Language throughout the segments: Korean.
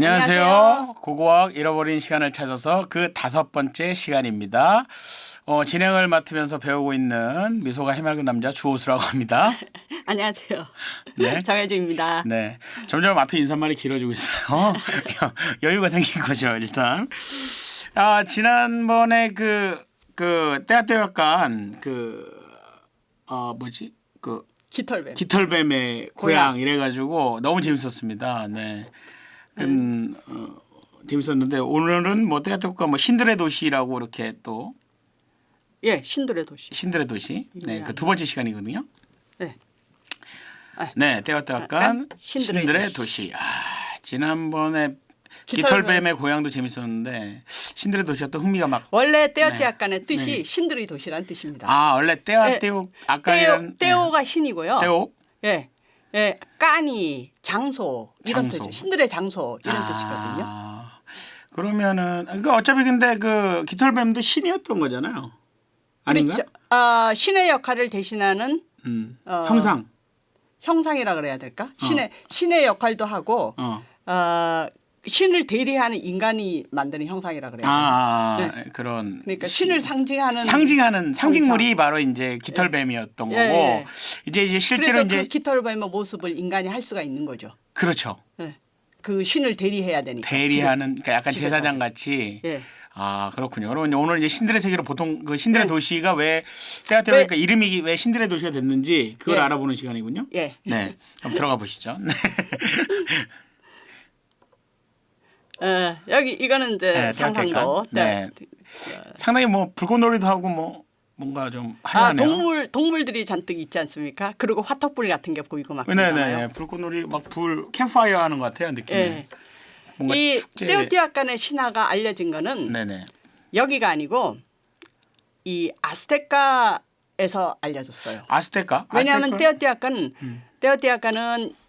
안녕하세요. 고고학 잃어버린 시간을 찾아서 그 5번째 시간입니다. 진행을 맡으면서 배우고 있는 미소가 해맑은 남자 주호수라고 합니다. 안녕하세요. 네. 정혜주입니다. 네. 점점 앞에 인사말이 길어지고 있어요. 여유가 생긴 거죠, 일단. 지난번에 그 떼아떼약간 깃털뱀의 고향 이래가지고 너무 재밌었습니다. 네. 재밌었는데 오늘은 뭐 떼아떼약간 뭐 신들의 도시라고 이렇게 또 신들의 도시. 신들의 도시. 네, 그 2번째 시간이거든요. 네. 네, 떼아떼약간 신들의 도시. 지난번에 깃털뱀의 고향도 재밌었는데 신들의 도시가 또 흥미가 막 원래 떼어떼약간의 뜻이 신들의 도시란 뜻입니다. 원래 떼아떼약간이란 떼오가 신이고요. 떼오? 깐이 장소 이런 뜻이죠. 신들의 장소 이런 뜻이거든요. 그러면은 그러니까 어차피 근데 그 깃털뱀도 신이었던 거잖아요. 아닌가? 그렇죠. 신의 역할을 대신하는 형상이라 그래야 될까? 신의 역할도 하고 신을 대리하는 인간이 만드는 형상이라 그래야 돼요. 네. 그런 그러니까 신을 상징하는 상징물이 바로 이제 깃털뱀이었던 거고 이제 실제로 그래서 이제 그 깃털뱀의 모습을 인간이 할 수가 있는 거죠. 그렇죠. 네. 그 신을 대리해야 되니까. 대리하는 그러니까 약간 제사장 같이. 그렇군요. 그러면 오늘 이제 신들의 세계로 보통 그 신들의 도시가 왜 떼아떼약간 이름이 왜 신들의 도시가 됐는지 그걸 알아보는 시간이군요. 네. 그럼 들어가 보시죠. 여기 이거는 이제 상상도. 상당히 뭐 불꽃놀이도 하고 뭐 뭔가 좀 화려하네요. 동물들이 잔뜩 있지 않습니까? 그리고 화턱불 같은 게 보이고 막 네. 불꽃놀이 막 불 캠프파이어 하는 것 같아요, 느낌이. 뭔가 이 축제. 떼오티아칸의 신화가 알려진 거는 여기가 아니고 이 아스테카에서 알려졌어요. 아스테카? 왜냐하면 떼오티아칸은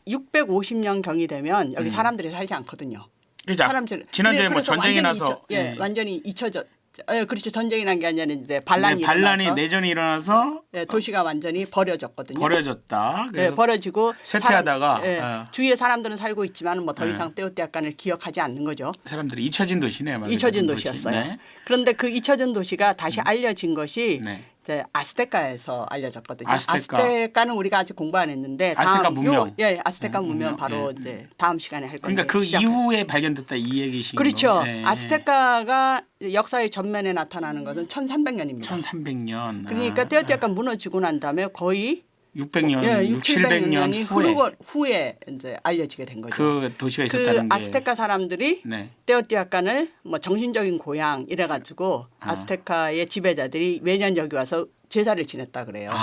650년 경이 되면 여기 사람들이 살지 않거든요. 그렇죠. 지난주에 뭐 전쟁이 나서 완전히 잊혀져. 그렇죠. 전쟁이 난 게 아니라 이제 반란이 내전이 일어나서 도시가 완전히 버려졌거든요. 버려졌다. 그래서 버려지고 쇠퇴하다가 주위에 사람들은 살고 있지만 뭐 더 이상 떼오티아칸을 기억하지 않는 거죠. 사람들이 잊혀진 도시네요. 잊혀진 도시였어요. 그런데 그 잊혀진 도시가 다시 알려진 것이 이제 아스테카에서 알려졌거든요. 아스테카는 우리가 아직 공부 안 했는데 아스테카 문명. 아스테카 문명 바로 이제 다음 시간에 할 건데. 그러니까 그 이후에 발견됐다 이 얘기신 거죠. 그렇죠. 아스테카가 역사의 전면에 나타나는 것은 1300년입니다. 1300년. 그러니까 떼오티아칸 무너지고 난 다음에 거의 600년, 700년 후에 이제 알려지게 된 거죠. 그 도시가 있었다는 게. 아스테카 사람들이 떼오티아칸을 뭐 정신적인 고향 이래가지고 아스테카의 지배자들이 매년 여기 와서 제사를 지냈다 그래요.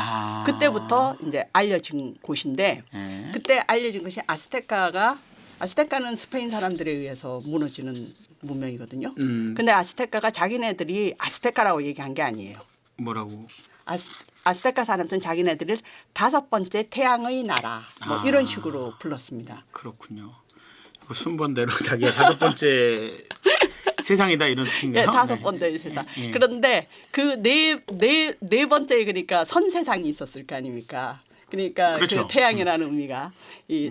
그때부터 이제 알려진 곳인데 그때 알려진 것이 아스테카는 스페인 사람들에 의해서 무너지는 문명이거든요. 근데 아스테카가 자기네들이 아스테카라고 얘기한 게 아니에요. 뭐라고? 아스테카 사람들은 자기네들을 5번째 태양의 나라 뭐 이런 식으로 불렀습니다. 그렇군요. 그 순번대로 자기가 5번째 세상이다 이런 뜻인가요? 5번째 세상. 그런데 그 네 번째 그러니까 선 세상이 있었을 거 아닙니까? 그러니까 그렇죠. 그 태양이라는 의미가 이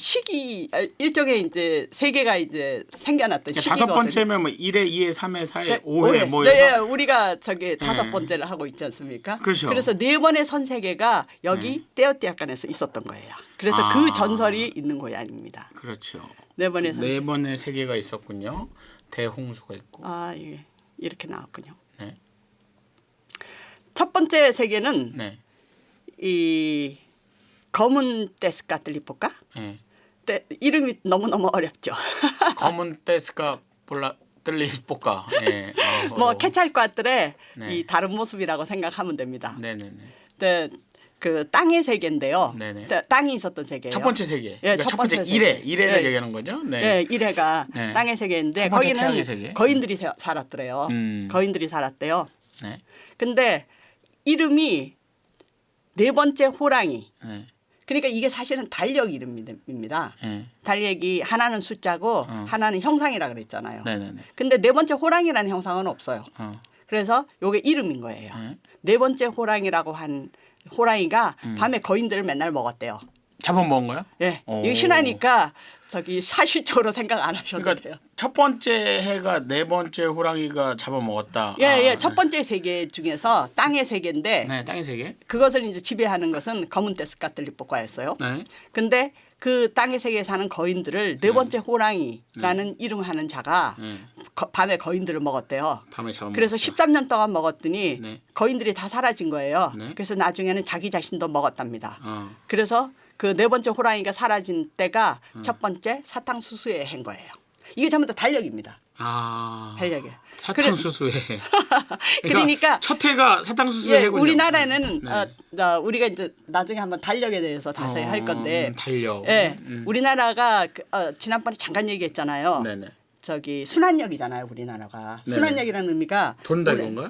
시기 일종의 이제 세계가 이제 생겨났던 시기거든요. 5번째면 뭐 1회, 2회, 3회, 4회, 5회 뭐 해서. 네, 우리가 저기 5번째를 하고 있지 않습니까? 그렇죠. 그래서 4번의 선세계가 여기 떼오티아칸에서 있었던 거예요. 그래서 그 전설이 있는 고향입니다. 그렇죠. 4번의 세계가 있었군요. 대홍수가 있고. 이렇게 나왔군요. 첫 번째 세계는 이 검은 데스카틀리포카? 이름이 너무너무 어렵죠. 검은 데스카틀리포카. 뭐 케찰코아틀의 이 다른 모습이라고 생각하면 됩니다. 그 땅의 세계인데요. 땅이 있었던 세계예요. 첫 번째 세계. 그러니까 첫 번째 1회를 얘기하는 거죠. 1회가 땅의 세계인데 거기는 거인들이 살았더래요. 거인들이 살았대요. 근데 이름이 4번째 호랑이. 그러니까 이게 사실은 달력 이름입니다. 달력이 하나는 숫자고 하나는 형상이라 그랬잖아요. 근데 4번째 호랑이라는 형상은 없어요. 그래서 이게 이름인 거예요. 4번째 호랑이라고 한 호랑이가 밤에 거인들을 맨날 먹었대요. 잡아먹은 거요? 예. 이거 신하니까 저기 사실적으로 생각 안 하셔도 그러니까 돼요. 첫 번째 해가 네 번째 호랑이가 잡아먹었다. 예. 첫 번째 세계 중에서 땅의 세계인데 네, 땅의 세계. 그것을 이제 지배하는 것은 검은 데스카틀리포카였어요. 네. 근데 그 땅의 세계에 사는 거인들을 네 번째 호랑이라는 이름하는 자가 밤에 거인들을 먹었대요. 밤에 잡아먹었다. 그래서 13년 동안 먹었더니 네. 거인들이 다 사라진 거예요. 네. 그래서 나중에는 자기 자신도 먹었답니다. 그래서 그 네 번째 호랑이가 사라진 때가 첫 번째 사탕수수의 해인 거예요. 이게 전부 다 달력입니다. 달력이에요. 사탕수수해. 그러니까 첫 해가 사탕수수의 해군요. 우리나라에는 우리가 이제 나중에 한번 달력에 대해서 자세히 할 건데. 달력. 우리나라가 지난번에 잠깐 얘기했잖아요. 네네. 저기 순환력이잖아요, 우리나라가. 네네. 순환력이라는 의미가 돈다 이건가요?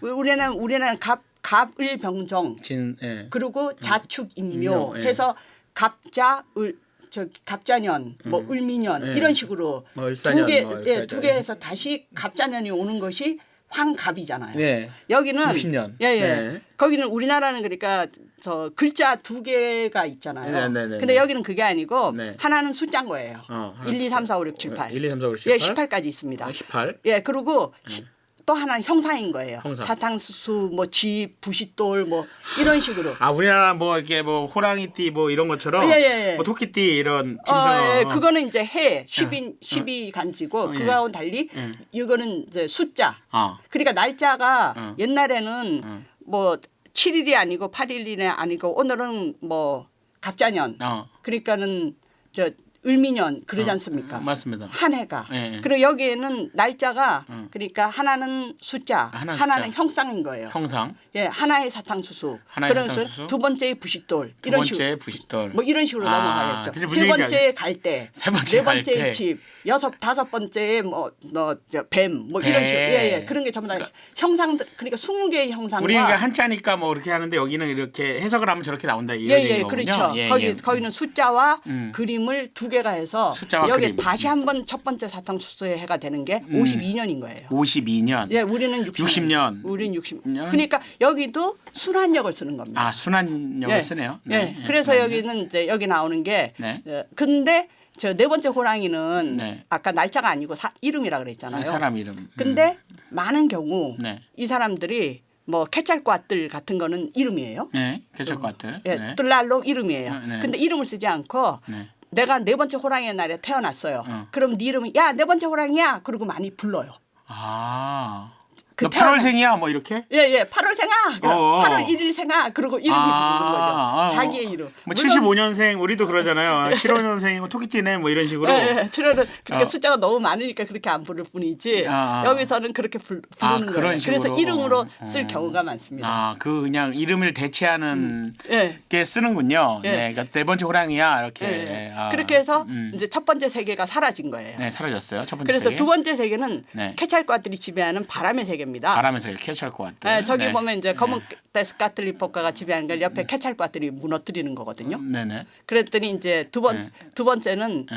우리나라는 갑을병정 예. 그리고 자축인묘 예. 해서 갑자년 뭐 을미년 예. 이런 식으로 뭐 을사년 두 개 해서 다시 갑자년이 오는 것이 황갑이잖아요. 네. 여기는 60년. 네. 거기는 우리나라는 그러니까 저 글자 두 개가 있잖아요. 네. 근데 여기는 그게 아니고 네. 하나는 숫자인 거예요. 1, 2, 3, 4, 5, 6, 7, 8. 1, 2, 3, 4, 5, 6, 7, 8. 18까지 있습니다. 18. 예, 그리고 또 하나는 형상인 거예요. 형상. 사탕수수, 뭐 쥐, 부싯돌, 뭐 이런 식으로. 우리나라 뭐 이렇게 뭐 호랑이띠 뭐 이런 것처럼 뭐 토끼띠 이런 예, 그거는 이제 해 12간지고 그거하고는 달리 이거는 이제 숫자. 그러니까 날짜가 옛날에는 뭐 7일이 아니고 8일이 아니고 오늘은 뭐 갑자년. 그러니까는 저 을미년 그러지 않습니까? 맞습니다. 한 해가. 네. 그리고 여기에는 날짜가 그러니까 하나는 숫자, 하나는 형상인 거예요. 형상. 예, 하나의 사탕수수. 하나의 그러면서 사탕수수. 두 번째의 부싯돌. 두 이런 번째 식으로. 부싯돌. 뭐 이런 식으로 넘어가겠죠. 근데 세 번째 갈대, 세 번째 네 번째 갈대. 집, 다섯 번째에 뱀, 뭐 이런 식으로. 예, 그런 게 전부 다 형상들. 그러니까 20개의 형상과. 우리가 한자니까 뭐 그렇게 하는데 여기는 이렇게 해석을 하면 저렇게 나온다 이런 얘기거든요. 그렇죠. 거기는 숫자와 그림을 두 개가 해서 여기 그림. 다시 한번 첫 번째 사탕수수의 해가 되는 게 52년인 거예요. 52년. 예, 우리는 60년. 우리는 60년. 그러니까 여기도 순환력을 쓰는 겁니다. 순환력을 쓰네요. 네. 그래서 순환력. 여기는 이제 여기 나오는 게 근데 저 네 번째 호랑이는 아까 날짜가 아니고 이름이라 그랬잖아요. 사람 이름. 근데 많은 경우 이 사람들이 뭐 케찰코아틀 같은 거는 이름이에요. 네. 케찰코아틀. 예, 뜰랄로 이름이에요. 근데 이름을 쓰지 않고 내가 네 번째 호랑이의 날에 태어났어요. 그럼 네 이름은 야, 네 번째 호랑이야. 그러고 많이 불러요. 너 8월생이야 뭐 이렇게? 예. 8월생아. 8월 1일생아. 그러고 이름이 부르는 거죠. 자기의 이름. 뭐 75년생 우리도 그러잖아요. 75년생이고 토끼띠네 뭐 이런 식으로. 예. 7월은 그렇게 숫자가 너무 많으니까 그렇게 안 부를 뿐이지. 여기서는 그렇게 부르는 거예요. 그래서 이름으로 쓸 경우가 많습니다. 그냥 이름을 대체하는 게 쓰는군요. 그러니까 네 번째 호랑이야 이렇게. 그렇게 해서 이제 첫 번째 세계가 사라진 거예요. 네, 사라졌어요. 첫 번째 그래서 세계. 두 번째 세계는 케찰코아틀이 지배하는 바람의 세계입니다. 바람의 세계 케찰코아틀. 네, 저기 보면 이제 검은 데스카틀리포카가 지배하는 걸 옆에 케찰코아틀이 무너뜨리는 거거든요. 네네. 그랬더니 이제 두 번째는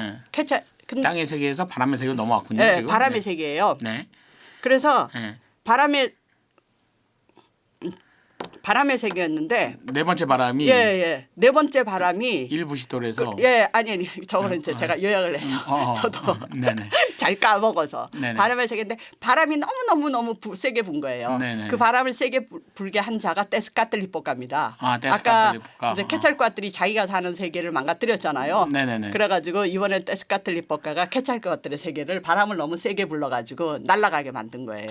땅의 세계에서 바람의 세계로 넘어왔군요. 네, 지금. 바람의 세계예요. 네. 그래서 바람의 세계였는데 네 번째 바람이 네 번째 바람이 일부시돌에서 아니 저거는 이제 제가 요약을 해서 저도 잘 까먹어서 바람의 세계인데 바람이 너무 세게 분 거예요. 그 바람을 세게 불게 한 자가 데스카틀리포카입니다. 아까 이제 케찰코아틀이 자기가 사는 세계를 망가뜨렸잖아요. 그래가지고 이번에 데스카틀리포카가 케찰코아틀의 세계를 바람을 너무 세게 불러가지고 날아가게 만든 거예요.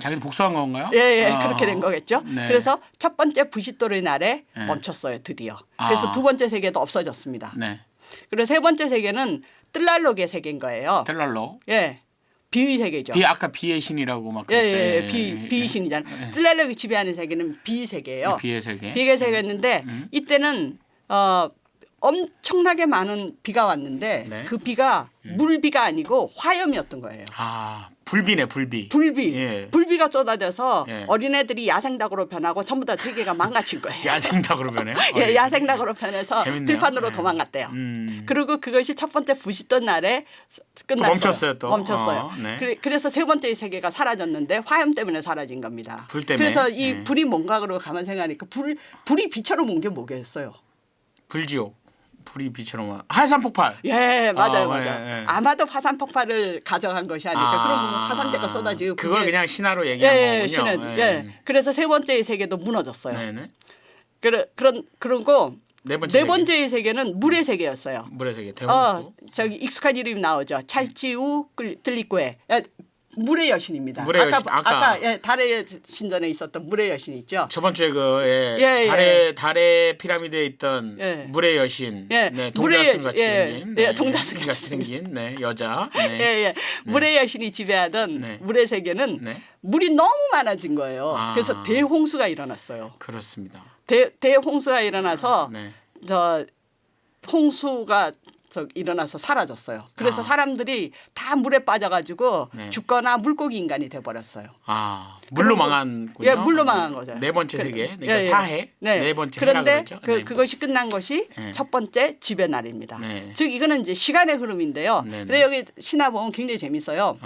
자기도 복수한 건가요? 그렇게 된 거겠죠. 그래서 첫 번째 부싯돌의 날에 멈췄어요, 드디어. 그래서 두 번째 세계도 없어졌습니다. 그리고 세 번째 세계는 뜰랄록의 세계인 거예요. 뜰랄록. 비의 세계죠. 아까 비의 신이라고 막 그랬죠. 비의 신이잖아요. 뜰랄록이 지배하는 세계는 비의 세계예요. 비의 세계. 비의 세계였는데 이때는 엄청나게 많은 비가 왔는데 그 비가 물비가 아니고 화염이었던 거예요. 불비네, 불비. 불비가 쏟아져서 어린애들이 야생닭으로 변하고 전부 다 세계가 망가진 거예요. 야생닭으로 변해요? 야생닭으로 변해서 재밌네요. 들판으로 도망갔대요. 그리고 그것이 첫 번째 부싯돌 날에 끝났어요. 멈췄어요, 또. 멈췄어요. 그래서 세 번째 세계가 사라졌는데 화염 때문에 사라진 겁니다. 불 때문에. 그래서 이 불이 뭔가 그러고 가만 생각하니까 불이 비처럼 온 게 뭐겠어요? 불지옥. 불이 비처럼 화산 폭발. 예, 맞아요, 아, 맞아요. 예, 예. 아마도 화산 폭발을 가정한 것이 아닐까. 그럼 화산재가 쏟아지고 그걸 그게, 그냥 신화로 얘기한 거군요. 신은, 예. 그래서 세 번째의 세계도 무너졌어요. 네네. 그러고 네 번째의 세계는 물의 세계였어요. 물의 세계 대홍수. 저기 익숙한 이름이 나오죠. 찰지우 뜰리꼬에 물의 여신입니다. 물의 여신. 아까 예, 달의 신전에 있었던 물의 여신 있죠. 저번 주에 달의 피라미드에 있던 물의 여신, 네, 동자승 같이 생긴, 동자승 같이 생긴, 네, 여자, 네. 네. 물의 여신이 지배하던 물의 세계는 물이 너무 많아진 거예요. 그래서 대홍수가 일어났어요. 그렇습니다. 대홍수가 일어나서 저 홍수가 일어나서 사라졌어요. 그래서 사람들이 다 물에 빠져가지고 죽거나 물고기 인간이 돼버렸어요. 물로 망한군요. 예, 물로 망한 거죠. 네 번째 세계, 그러니까 사해, 네 번째 그런데 그랬죠. 그것이 끝난 것이 첫 번째 지배 날입니다. 즉 이거는 이제 시간의 흐름인데요. 근데 여기 신화 보면 굉장히 재밌어요.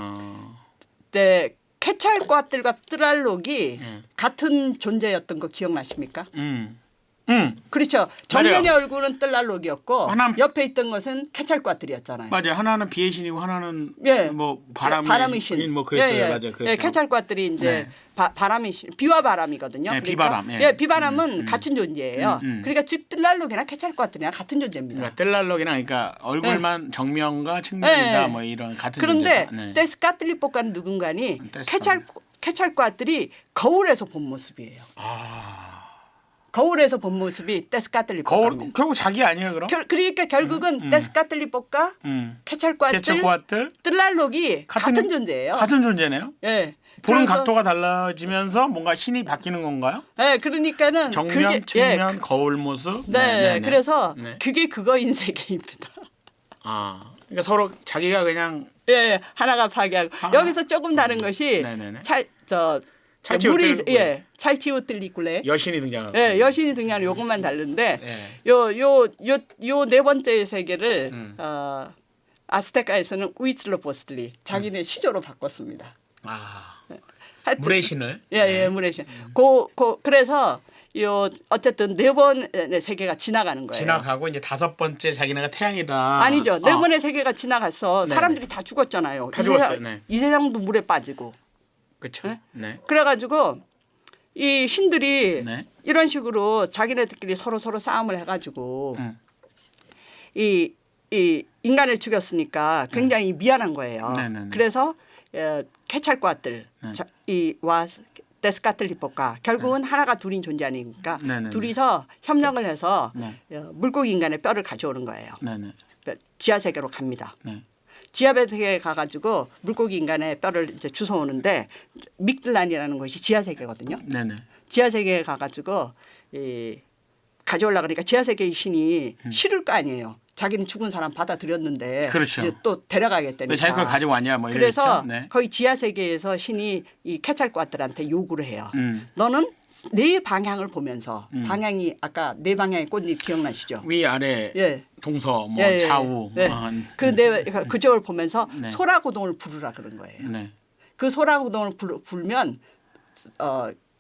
네, 케찰과뜰과 뜨랄록이 같은 존재였던 거 기억나십니까? 그렇죠. 정면의 얼굴은 뜰랄록이었고 옆에 있던 것은 케찰과뜰이었잖아요. 맞아요. 하나는 비의 신이고 하나는 뭐 바람의 신. 뭐 그랬어요. 맞아요. 그랬어요. 케찰과뜰이 이제 바람의 신, 비와 바람이거든요. 네, 그러니까, 비바람. 비바람은 같은 존재예요. 그러니까 즉 뜰랄록이나 케찰과뜰이나 같은 존재입니다. 그러니까 뜰랄록이나 그러니까 얼굴만 정면과 측면이다 뭐 이런 같은 그런데 존재다. 데스카틀리포카는 누군가니 케찰과뜰이 거울에서 본 모습이에요. 거울에서 본 모습이 데스카틀리포카입니다. 결국 자기 아니에요, 그럼? 그러니까 결국은 데스카틀리포카, 케찰과뜰, 뜰랄록이 같은 존재예요. 같은 존재네요. 예. 보는 각도가 달라지면서 뭔가 신이 바뀌는 건가요? 네, 그러니까는 정면, 측면, 거울 모습. 그래서 그게 그거인 세계입니다. 그러니까 서로 자기가 그냥 하나가 파괴하고 여기서 조금 다른 것이 찰치우 뜰리꿀레 여신이 등장하고 여신이 등장하는 요것만 다른데 요 네 번째 세계를 아스테카에서는 우이틀로포스틀리 자기네 시조로 바꿨습니다. 물의 신을 물의 신. 그래서 어쨌든 네 번의 세계가 지나가는 거예요. 지나가고 이제 다섯 번째 자기네가 태양이다. 아니죠. 네 번의 세계가 지나가서 사람들이 다 죽었잖아요. 다 죽었어요. 이 세상도 물에 빠지고. 그렇죠. 그래가지고 이 신들이 이런 식으로 자기네들끼리 서로 싸움을 해가지고 이 인간을 죽였으니까 굉장히 미안한 거예요. 그래서 케찰과뜰 와 데스카틀리포카 결국은 하나가 둘인 존재 아니니까 둘이서 협력을 해서 물고기 인간의 뼈를 가져오는 거예요. 지하 세계로 갑니다. 지하 세계에 가가지고 물고기 인간의 뼈를 이제 주워오는데 믹들란이라는 것이 지하 세계거든요. 지하 세계에 가가지고 가져오려고 그러니까 지하 세계의 신이 싫을 거 아니에요. 자기는 죽은 사람 받아들였는데 그렇죠. 이제 또 데려가겠다니까. 왜 자기 걸 가지고 왔냐 뭐 그래서 이랬죠. 거의 지하 세계에서 신이 이 케찰과뜰한테 요구를 해요. 너는 네 방향을 보면서 방향이 아까 네 방향의 꽃잎 기억나시죠? 위 아래 동서 뭐 좌우 그쪽을 보면서 소라고동을 부르라 그런 거예요. 그 소라고동을 불면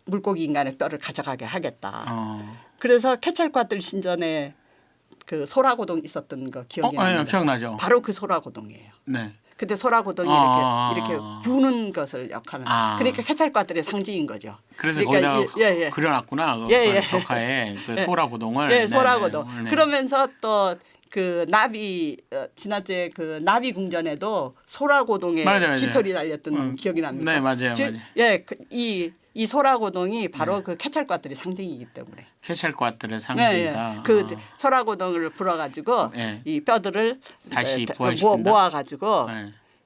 물고기 인간의 뼈를 가져가게 하겠다. 그래서 케찰과뜰 신전에 그 소라고동 있었던 거 기억이 나요. 기억나죠. 바로 그 소라고동이에요. 그때 소라고동이 이렇게 부는 것을 역하는. 그러니까 케찰과뜰의 상징인 거죠. 그래서 거기다 그려놨구나. 벽화에 그 소라고동을. 소라고동. 그러면서 또 그 나비 지난주에 그 나비 궁전에도 소라고동에 깃털이 달렸던 기억이 납니다. 네, 맞아요. 이 소라고동이 바로 그 케찰과뜰의 상징이기 때문에. 케찰과뜰의 상징이다. 그 소라고동을 불어가지고 이 뼈들을 다시 부활시킨다. 모아가지고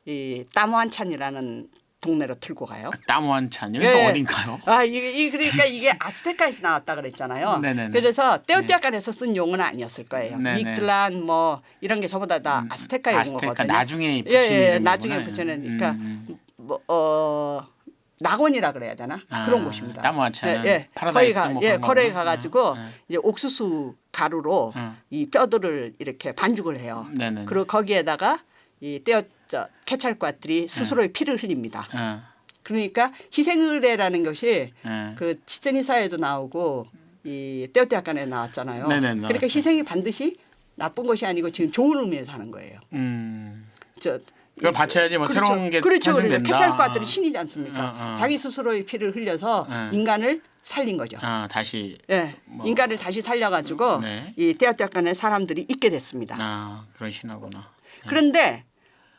이 따무안찬이라는 동네로 들고 가요. 따무안찬 여기 또 어딘가요? 그러니까 이게 아스테카에서 나왔다 그랬잖아요. 그래서 테오티아칸에서 쓴 용어는 아니었을 거예요. 믹들란 뭐 이런 게 전부 다 아스테카 용어거든요. 나중에 붙인 나중에 붙여내니까 낙원이라 그래야 되나 그런 곳입니다. 따무안찬은 파라다이스 거기에 가가지고 이제 옥수수 가루로 이 뼈들을 이렇게 반죽을 해요. 그리고 거기에다가 이 케찰과뜰이 스스로의 피를 흘립니다. 그러니까 희생의례라는 것이 그 치체니사에도 나오고 이 테오티아칸에 나왔잖아요. 그러니까 희생이 반드시 나쁜 것이 아니고 지금 좋은 의미에서 하는 거예요. 그걸 바쳐야지 뭐 그렇죠. 새로운 게 그렇죠. 탄생된다. 케찰과들이 신이지 않습니까? 자기 스스로의 피를 흘려서 인간을 살린 거죠. 다시. 예, 뭐. 인간을 다시 살려가지고 네. 이 테오티아칸의 사람들이 있게 됐습니다. 그런 신화구나. 네. 그런데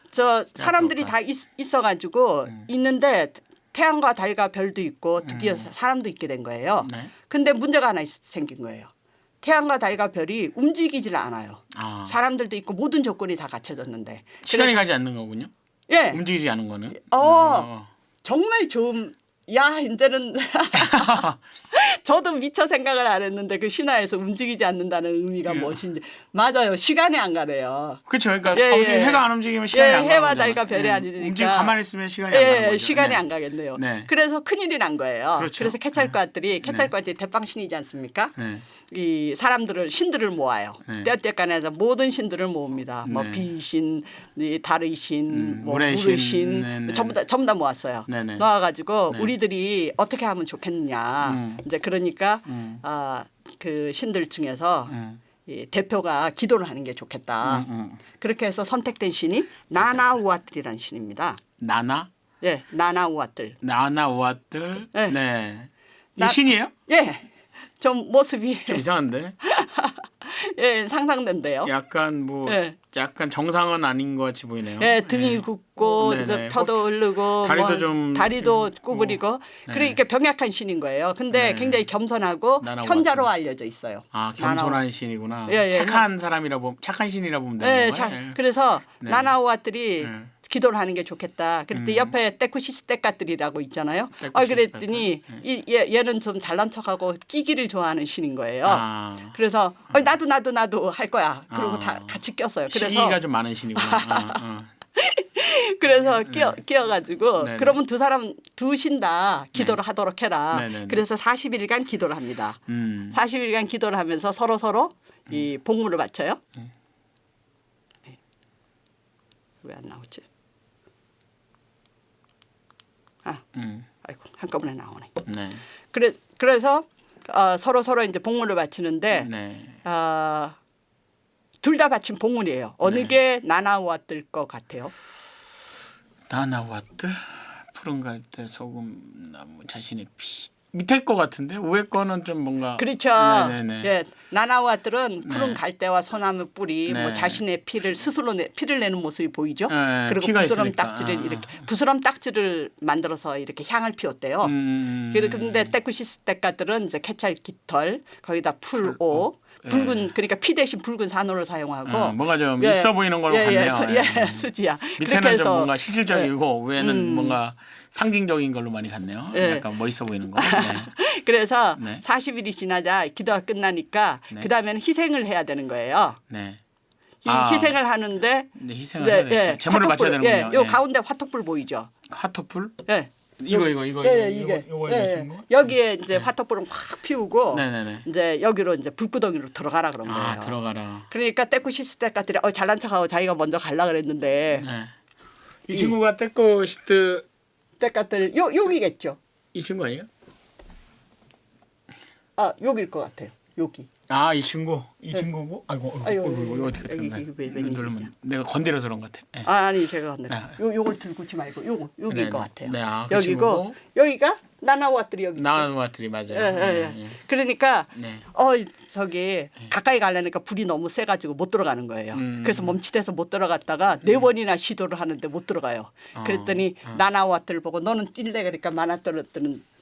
저 사람들이 다 있어가지고 있는데 태양과 달과 별도 있고 드디어 사람도 있게 된 거예요. 네. 근데 문제가 하나 생긴 거예요. 태양과 달과 별이 움직이질 않아요. 사람들도 있고 모든 조건이 다 갖춰졌는데 시간이 가지 않는 거군요. 예, 움직이지 않은 거는. 정말 좀. 야, 이제는 저도 미처 생각을 안 했는데 그 신화에서 움직이지 않는다는 의미가 무엇인지. 맞아요. 시간이 안 가네요. 그렇죠. 그러니까 해가 안 움직이면 시간이 안 가요. 해와 달과 별이 아니니까. 움직이 가만히 있으면 시간이 안 가는 거죠. 시간이 안 가겠네요. 그래서 큰일이 난 거예요. 그렇죠. 그래서 케찰과들이 대빵신이지 않습니까? 이 사람들을 신들을 모아요. 테오티아칸에서 모든 신들을 모읍니다. 뭐 비신, 달의 신, 뭐 물의 신, 전부 다 모았어요. 모아가지고 우리들이 어떻게 하면 좋겠느냐. 이제 그러니까 그 신들 중에서 이 대표가 기도를 하는 게 좋겠다. 그렇게 해서 선택된 신이 나나우아틀이라는 신입니다. 나나? 네, 나나우아틀. 나나우아틀. 네. 이 신이에요? 예. 좀 모습이 좀 이상한데. 예, 상상된대요. 약간 뭐 약간 정상은 아닌 것 같이 보이네요. 예, 등이 굽고 혀도 흐르고 다리도 뭐 좀 다리도 구부리고 그러니까 병약한 신인 거예요. 근데 굉장히 겸손하고 현자로 알려져 있어요. 겸손한 신이구나. 착한 사람이라 보면 착한 신이라 보면 되는 거예요. 그래서 나나우아들이 기도를 하는 게 좋겠다. 그랬더니 옆에 테쿠시스테카들이라고 있잖아요. 그랬더니 얘는 좀 잘난 척하고 끼기를 좋아하는 신인 거예요. 그래서 나도 할 거야. 그리고 다 같이 꼈어요. 그래서 시기가 좀 많은 신이구나. 그래서 끼어가지고 그러면 두 신 다 기도를 하도록 해라. 그래서 40일간 기도를 합니다. 40일간 기도를 하면서 서로 이 복물을 바쳐요. 왜 안 나오지? 아이고 한꺼번에 나오네. 그래서 서로 이제 복물을 바치는데 둘 다 바친 복물이에요. 어느 게 나나우아뜰 것 같아요? 나나우아뜰 푸른 갈대 소금 나무 자신의 피. 밑에 거 같은데 위에 거는 좀 뭔가 그렇죠. 예, 나나우아들은 푸른 갈대와 소나무 뿌리 뭐 자신의 피를 스스로 피를 내는 모습이 보이죠. 그리고 부스럼 딱지를 이렇게 부스럼 딱지를 만들어서 이렇게 향을 피웠대요. 그런데 테쿠시스테카들은 이제 케찰 깃털 거기다 풀옥 붉은 그러니까 피 대신 붉은 산호를 사용하고 뭔가 좀 있어 보이는 걸로 같네요. 수지야. 밑에는 좀 뭔가 실질적이고 위에는 뭔가 상징적인 걸로 많이 갔네요. 약간 멋있어 보이는 거. 그래서 40일이 지나자 기도가 끝나니까 그 다음에는 희생을 해야 되는 거예요. 희생을 하는데 희생을 해야 돼. 제물을 바쳐야 되는군요. 요 가운데 화톡불 보이죠? 화톡불? 네. 이거 여기에 이제 화톡불을 확 피우고 이제 여기로 이제 불구덩이로 들어가라 그런 거예요. 들어가라. 그러니까 테쿠시스테카들이 잘난 척하고 자기가 먼저 가려 그랬는데 이 친구가 테쿠시스테카들 여기겠죠. 이 친구 아니에요? 여기일 것 같아요. 여기. 이 친구 친구고 이거 어떻게 누르면 내가 건드려서 그런 것 같아. 아니 제가 건드려. 요걸 들고치 말고 여기일 것 같아요. 그 여기고 여기가 나나우아들이 여기. 나나우아들이 맞아요. 그러니까 저기 가까이 가려니까 불이 너무 세가지고 못 들어가는 거예요. 그래서 멈칫해서 못 들어갔다가 4번이나 시도를 하는데 못 들어가요. 그랬더니 나나우아들을 보고 너는 뛸래 그러니까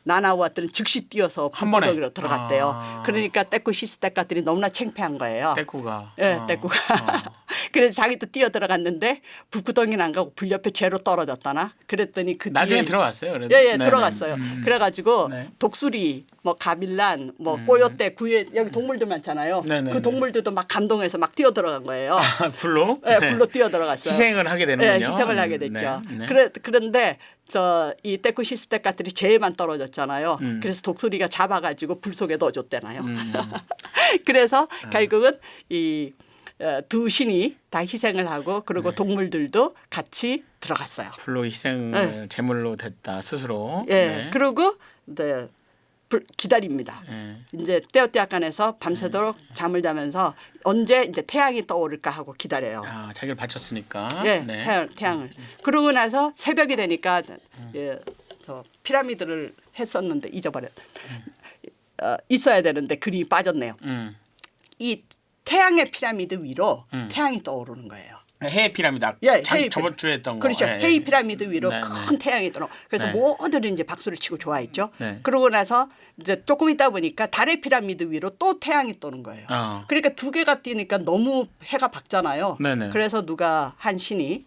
나나우아들은 즉시 뛰어서 불구덩이로 들어갔대요. 그러니까 테쿠시스테카들이 너무나 창피한 거예요. 테쿠가. 테쿠가. 그래서 자기도 뛰어 들어갔는데 불구덩이는 안 가고 불 옆에 죄로 떨어졌다나. 그랬더니 나중에 들어갔어요. 그래도. 들어갔어요. 그래가지고 독수리, 뭐 가빌란, 뭐 꼬요떼, 구에 여기 동물들 많잖아요. 그 동물들도 막 감동해서 막 뛰어 들어간 거예요. 불로? 불로 뛰어 들어갔어요. 희생을 하게 되는군요. 희생을 하게 됐죠. 그런데 이 테쿠시스테카들이 죄에만 떨어졌잖아요. 그래서 독수리가 잡아가지고 불 속에 넣어줬대나요. 그래서 결국은 이 두 신이 다 희생을 하고 그리고 동물들도 같이 들어갔어요. 불로 희생 제물로 됐다 스스로. 그리고 기다립니다. 이제 떼어떼약간에서 밤새도록 잠을 자면서 언제 이제 태양이 떠오를까 하고 기다려요. 아, 자기를 바쳤으니까. 예, 네. 태양을. 그러고 나서 새벽이 되니까 예, 저 피라미드를 했었는데 잊어버렸다. 있어야 되는데 그림이 빠졌네요. 이 태양의 피라미드 위로 태양이 떠오르는 거예요. 해의 피라미드. 예, 저번 주에 했던 거. 그렇죠. 예, 해의 피라미드 위로 네, 큰 태양이 떠오르. 그래서 네. 모두들 이제 박수를 치고 좋아했죠. 네. 그러고 나서 이제 조금 있다 보니까 달의 피라미드 위로 또 태양이 떠는 거예요. 그러니까 두 개가 뛰니까 너무 해가 밝잖아요. 네네. 그래서 누가 한 신이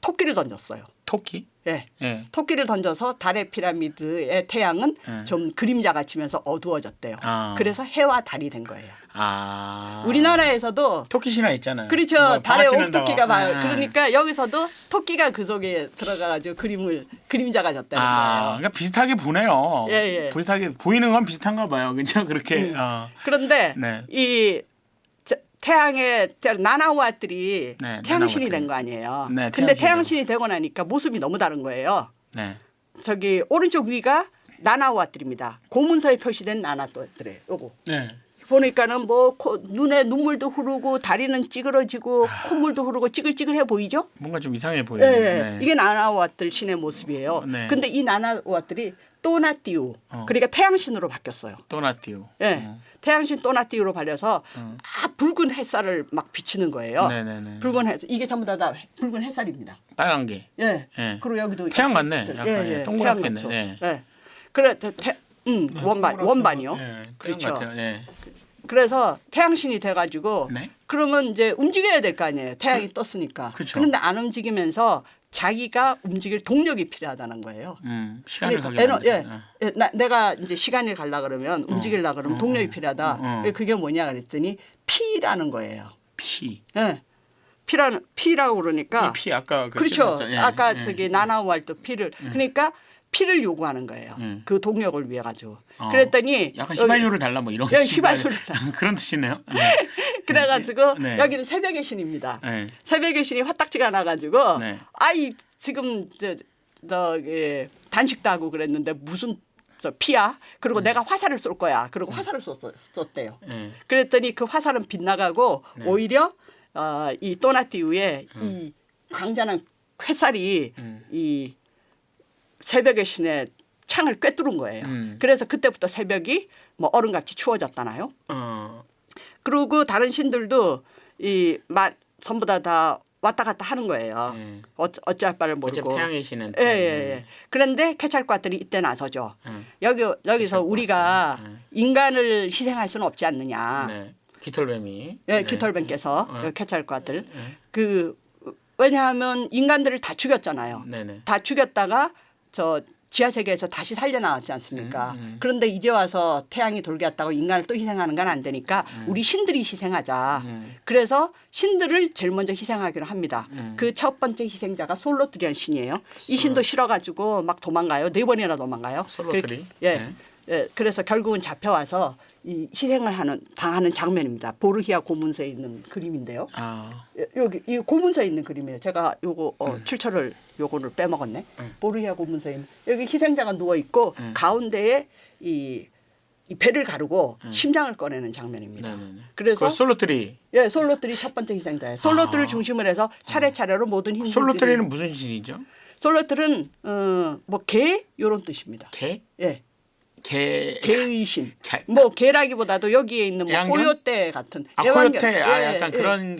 토끼를 던졌어요. 토끼? 예. 예. 토끼를 던져서 달의 피라미드의 태양은 좀 그림자가 치면서 어두워졌대요. 그래서 해와 달이 된 거예요. 우리나라에서도 토끼 신화 있잖아요. 그렇죠. 뭐 달에 방아 옥토끼가 막 찌는다고. 그러니까 여기서도 토끼가 그 속에 들어가가지고 그림자가 졌다는 거예요. 그러니까 비슷하게 보네요. 예. 비슷하게 보이는 건 비슷한가 봐요. 그렇죠? 그렇게. 그런데 네. 이 태양의 나나우아들이 네, 태양신이 된 거 아니에요. 네, 근데 태양신이죠. 태양신이 되고 나니까 모습이 너무 다른 거예요. 네. 저기 오른쪽 위가 나나우아들입니다. 고문서에 표시된 나나우아들이에요. 요거. 네. 보니까는 뭐 눈에 눈물도 흐르고 다리는 찌그러지고 콧물도 흐르고 찌글찌글해 보이죠? 뭔가 좀 이상해 보여요. 네. 이게 나나우아들 신의 모습이에요. 네. 근데 이 나나우아들이 또나띠우 그러니까 태양신으로 바뀌었어요. 또나띠우. 네. 태양신 또나띠우로 발려서 붉은 햇살을 막 비치는 거예요. 네네네. 붉은 햇살 이게 전부 다 붉은 햇살입니다. 빨간 게. 예. 예. 그리고 여기도 태양 같네. 약간 동그랗게 태양 했네. 같죠. 예. 예. 그래 원반이요. 예. 태양 그렇죠. 같아요. 예. 그래서 태양신이 돼가지고 네. 그러면 이제 움직여야 될 거 아니에요. 태양이 떴으니까. 그쵸. 그런데 안 움직이면서 자기가 움직일 동력이 필요하다는 거예요. 시간을 가게 그러니까 내가 이제 시간을 가려 그러면 움직이려 그러면 동력이 필요하다. 그게 뭐냐 그랬더니 피라는 거예요. 피. 예. 피라고 그러니까 피 아까 그렇죠. 예. 아까 저기 나나우할 때 피를 그러니까 피를 요구하는 거예요. 그 동력을 위해 가지고. 그랬더니 약간 휘발유를 달라 뭐 이런 휘발유를 그런 뜻이네요. 네. 그래가지고 네. 여기는 새벽의 신입니다. 네. 새벽의 신이 화딱지가 나가지고 네. 아이 지금 단식도 하고 그랬는데 무슨 피야? 그리고 내가 화살을 쏠 거야. 그리고 화살을 썼대요. 그랬더니 그 화살은 빗나가고 오히려 이 또나띠우의 이 광자는 햇살이 이 새벽의 신의 창을 꿰뚫은 거예요. 그래서 그때부터 새벽이 뭐 얼음같이 추워졌다나요? 그리고 다른 신들도 전부 다 왔다 갔다 하는 거예요. 어찌할 바를 모르고. 태양의 신은. 예. 그런데 케찰과들이 이때 나서죠. 여기서 우리가 인간을 희생할 수는 없지 않느냐. 네. 깃털뱀이. 예, 깃털뱀께서 케찰과들. 왜냐하면 인간들을 다 죽였잖아요. 네네. 다 죽였다가 저 지하 세계에서 다시 살려나왔지 않습니까? 그런데 이제 와서 태양이 돌게 했다고 인간을 또 희생하는 건 안 되니까 우리 신들이 희생하자. 그래서 신들을 제일 먼저 희생하기로 합니다. 그 첫 번째 희생자가 솔로트리라는 신이에요. 이 신도 싫어가지고 막 도망가요. 4번이나 도망가요. 솔로트리. 예. 그래서 결국은 잡혀와서 이 희생을 당하는 장면입니다. 보르히아 고문서에 있는 그림인데요. 여기 이 고문서에 있는 그림이에요. 제가 요거 출처를 요거를 빼먹었네. 보르히아 고문서에 있는 여기 희생자가 누워 있고 가운데에 이 배를 가르고 심장을 꺼내는 장면입니다. 그래서 솔로트리. 예, 솔로트리 첫 번째 희생자예요. 솔로트를 중심으로 해서 차례차례로 모든 신들이. 솔로트리는 무슨 신이죠? 솔로트는 뭐 개 요런 뜻입니다. 개? 예. 개의 신. 개. 뭐 개라기보다도 여기에 있는 뭐 고요떼 같은. 고요떼. 약간 그런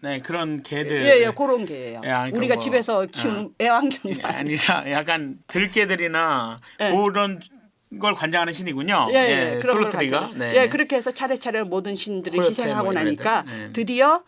네, 그런 개들. 예, 그런 개예요. 그러니까 우리가 집에서 키우는 애완견이 아니라 약간 들개들이나 그런 걸 관장하는 신이군요. 그런 솔로트리가. 네. 예, 그렇게 해서 차례차례 모든 신들을 희생하고 나니까 드디어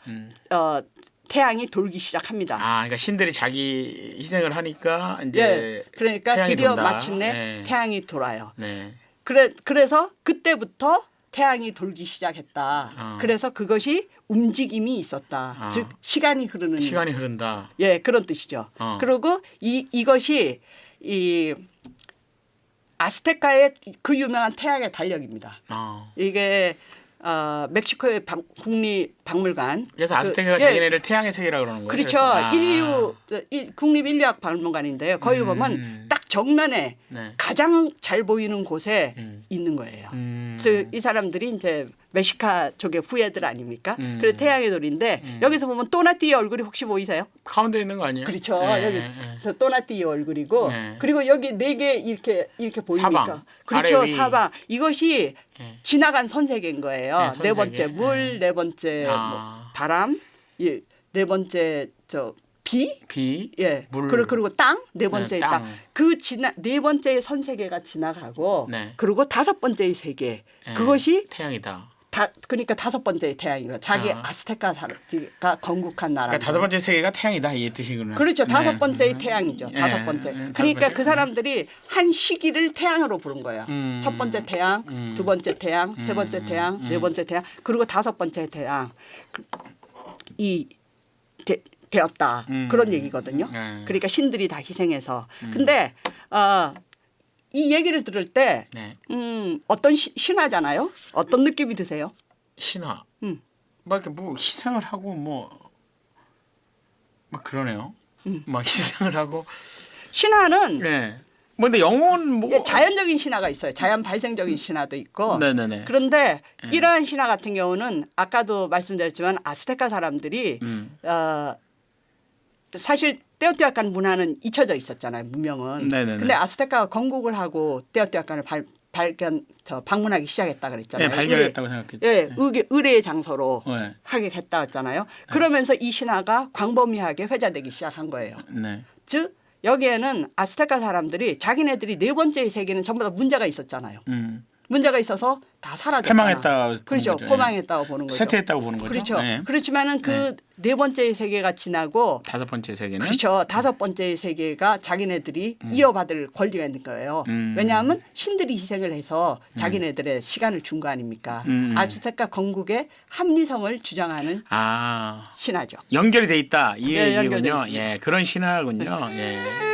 태양이 돌기 시작합니다. 그러니까 신들이 자기 희생을 하니까 이제 그러니까 드디어 돈다. 마침내 태양이 돌아요. 네. 그래서 그때부터 태양이 돌기 시작했다. 그래서 그것이 움직임이 있었다. 즉 시간이 흐른다. 예, 그런 뜻이죠. 그리고 이것이 이 아스테카의 그 유명한 태양의 달력입니다. 이게 멕시코의 국립박물관. 그래서 아스테카가 자기네를 태양의 세계라고 그러는 거예요. 그렇죠. 국립인류학 박물관인데요. 거기 보면 딱 정면에 네. 가장 잘 보이는 곳에 있는 거예요. 그래서 이 사람들이 이제 멕시카 쪽의 후예들 아닙니까? 그래서 태양의 돌인데 여기서 보면 또나띠의 얼굴이 혹시 보이세요? 가운데 있는 거 아니에요? 그렇죠. 네, 여기 네. 또나띠의 얼굴이고 네. 그리고 여기 4개 이렇게 보이니까. 사방. 그렇죠. 아래 위. 사방. 이것이 네. 지나간 선세계인 거예요. 네, 네 번째 선세계. 물, 네 번째 뭐 바람, 네 번째 비, 예, 물. 그리고 땅, 네 번째 네, 땅. 그 네 번째의 선세계가 지나가고, 네. 그리고 5번째의 세계. 네. 그것이 태양이다. 그러니까 5번째의 태양이고 자기 아스테카가 건국한 나라. 그러니까 5번째 세계가 태양이다 이 뜻이구나. 그렇죠. 네. 5번째의 태양이죠. 네. 5번째. 네. 그러니까 5번째. 그 사람들이 한 시기를 태양으로 부른 거예요. 첫 번째 태양, 두 번째 태양, 세 번째 태양, 네 번째 태양, 그리고 5번째 태양. 되었다. 그런 얘기거든요. 그러니까 신들이 다 희생해서. 근데 이 얘기를 들을 때 네. 어떤 신화잖아요. 어떤 느낌이 드세요? 신화. 막 이렇게 뭐 희생을 하고 막 그러네요. 막 희생을 하고. 신화는 네. 뭐 근데 영혼 뭐 자연적인 신화가 있어요. 자연 발생적인 신화도 있고. 네네네. 그런데 이러한 신화 같은 경우는 아까도 말씀드렸지만 아스테카 사람들이 사실 테오티후아칸 문화는 잊혀져 있었잖아요. 문명은. 네네네. 근데 아스테카가 건국을 하고 테오티후아칸을 방문하기 시작했다 그랬잖아요. 네, 발견했다고 생각했죠. 예, 의례의 장소로 네. 하게 했다 했잖아요. 그러면서 이 신화가 광범위하게 회자되기 시작한 거예요. 네. 즉 여기에는 아스테카 사람들이 자기네들이 네 번째의 세계는 전부 다 문제가 있었잖아요. 문제가 있어서 다 사라졌다. 패망했다. 그렇죠. 포망했다고 보는 거죠. 쇠퇴했다고 보는 거죠. 그렇죠. 네. 그렇지만은 그 네 번째의 세계가 지나고 5번째 세계는 그렇죠. 5번째의 세계가 자기네들이 이어받을 권리가 있는 거예요. 왜냐하면 신들이 희생을 해서 자기네들의 시간을 준 거 아닙니까? 아스테카 건국의 합리성을 주장하는 신화죠. 연결이 돼 있다 이 네, 얘기군요. 연결돼 있습니다. 예, 그런 신화군요. 예.